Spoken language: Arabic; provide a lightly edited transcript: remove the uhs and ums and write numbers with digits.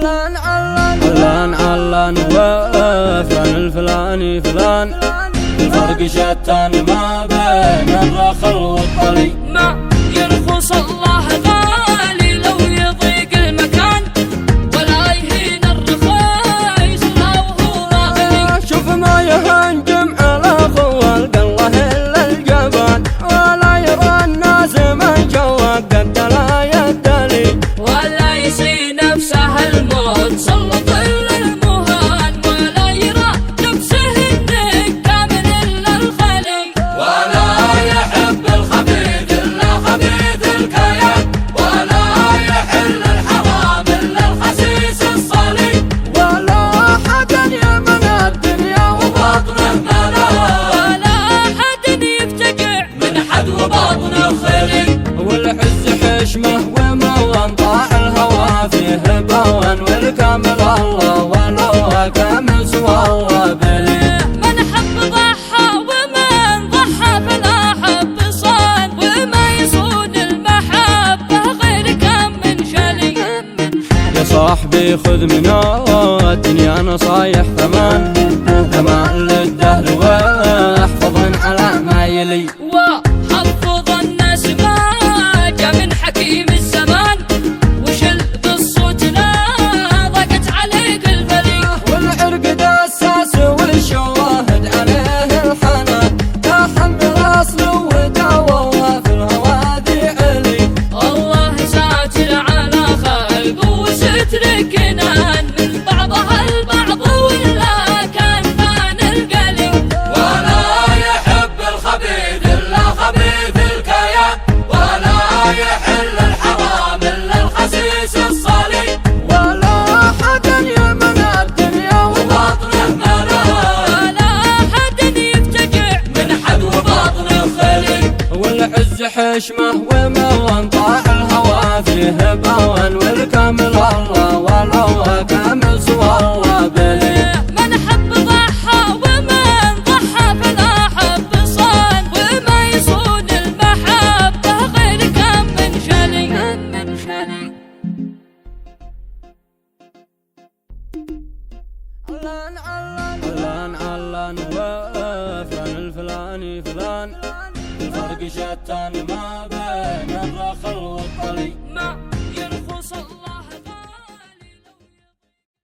علان علان وفلان الفلاني فلان، الفرق شتان ما بين الرخل والطري. ما يرخص الله غالي لو يضيق المكان، ولا يهين الرخيص لو هو راغلي. شوف ما يهنجم على خوالق الله إلا الجبان، ولا يرى الناس من جواب قد لا يدلي، ولا يسري نفسه الموت سلط إلا المهان، ولا يرى نفسه النكامن إلا الخلي. ولا يحب الخبيث إلا خبيث الكيان، ولا يحل الحرام إلا الخسيس الصلي. ولا أحد يمن الدنيا وباطنه ملا، ولا أحد يفتجع من حد وباطنه خلي. والعز حشمه وموان طاع الهوى فيه بوان، والكامل الله ولو كامل سوى الله بلي. من حب ضحى ومن ضحى فلا حب صان، وما يصون المحبة غير كم من شلي. يا صاحبي خذ من الدنيا نصايح ثمان للدهر، واحفظن على ما يلي. وحفظ الناس ما جا من حكيم الزمان، وشل بالصوت لا ضاقت عليك البلي. والعرق دساس والشواهد عليه الحنان، تحمل اصله وداوه في الهوادي علي. الله ساتر على خلقه وستر كنان، من بعضها البعض ولا كان فان القلي. ولا يحب الخبيث إلا خبيث الكيان، ولا يحل الحرام إلا الخسيس الصلي. ولا أحد يمن الدنيا وباطنه ملا، ولا أحد يفتجع من حد وباطنه خلي. والعز حشمه وموان طاع الهوى فيه بوان، والكامل الله ولو كامل سوى الله بلي. من حب ضحى ومن ضحى فلا حب صان، وما يصون المحبة غير كم من شلي. علان علان وفلان الفلاني فلان، الفرق شتان ما بين الرخل والطري.